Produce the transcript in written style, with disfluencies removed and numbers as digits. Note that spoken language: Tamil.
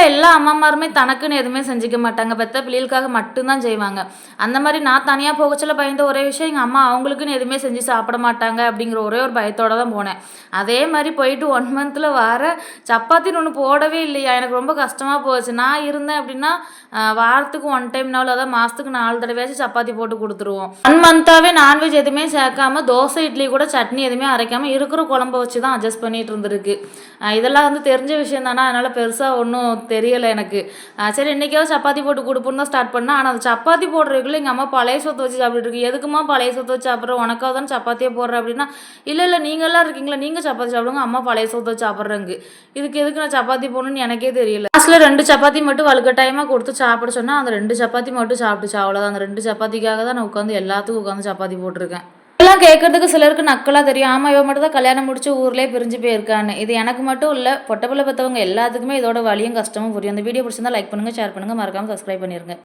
எல்லா அம்மாமாருமே தனக்குன்னு எதுவுமே செஞ்சுக்க மாட்டாங்க. பெத்த பிள்ளைகளுக்காக மட்டும்தான் செய்வாங்க. அந்த மாரி நான் தனியா போகச்சொல்ல பயந்த ஒரே விஷயம், எங்க அம்மா அவங்களுக்குன்னு எதுவுமே செஞ்சு சாப்பிட மாட்டாங்க அப்படிங்கிற ஒரே ஒரு பயத்தோட தான் போனேன். அதே மாரி போயிட்டு 1 மந்த்ல சப்பாத்தின்னு ஒண்ணு போடவே இல்லையா! எனக்கு ரொம்ப கஷ்டமா போச்சு. நான் இருந்தேன் அப்படின்னா, வாரத்துக்கு 1 டைம்னாலும் அதாவது மாசத்துக்கு 4 தடவையாச்சும் சப்பாத்தி போட்டு குடுத்துருவோம். 1 மந்த்தாவே நான்வெஜ் எதுவுமே சேர்க்காம, தோசை, இட்லி கூட சட்னி எதுவுமே அரைக்காம இருக்கிற குழம்ப வச்சு தான் அட்ஜஸ்ட் பண்ணிட்டு இருந்திருக்கு. இதெல்லாம் தெரிஞ்ச விஷயம் தானா, அதனால பெருசா ஒண்ணும் தெரியல எனக்கு. சரி இன்னைக்காவது சப்பாத்தி போட்டு குடுப்போம்னு தான் ஸ்டார்ட் பண்ணேன். ஆனா, அந்த சப்பாத்தி போடுறதுக்குள்ள எங்க அம்மா பழைய சோத்த வச்சு சாப்பிட்டுட்டு இருக்கு. "எதுக்கும்மா பழைய சோத்த வச்சு சாப்பிடுற? உனக்காக தானே சப்பாத்தியே போடுறேன்" அப்படின்னா, "இல்ல, இல்ல நீங்கலாம் இருக்கீங்களா, நீங்க சப்பாத்தி சாப்பிடுங்க. அம்மா பழைய சோத்த வச்சு சாப்பிடுறேங்கு." இதுக்கு எதுக்கு நான் சப்பாத்தி போடணும்னு எனக்கே தெரியல. லாஸ்ட்ல 2 சப்பாத்தி மட்டும் வலுக்கட்டாயமா கொடுத்து சாப்பிட சொன்னா, அந்த 2 சப்பாத்தி மட்டும் சாப்பிட்டுச்சு. அவ்வளோதான். அந்த 2 சப்பாத்திக்காக தான் நான் உட்காந்து எல்லாத்துக்கும் உட்காந்து சப்பாத்தி போட்டுருக்கேன். இதெல்லாம் கேட்கறதுக்கு சிலருக்கு நக்கலா தெரியும். ஆமா, இவ மட்டும் தான் கல்யாணம் முடிச்சு ஊர்லயே பிரிஞ்சு போயிருக்கான்னு. இது எனக்கு மட்டும் இல்ல, பொட்ட புள்ள பெத்தவங்க எல்லாத்துக்குமே இதோட வலியும், கஷ்டமும் புரியும். அந்த வீடியோ பிடிச்சிருந்தா லைக் பண்ணுங்க, ஷேர் பண்ணுங்க, மறக்காம சப்ஸ்கிரைப் பண்ணிருங்க.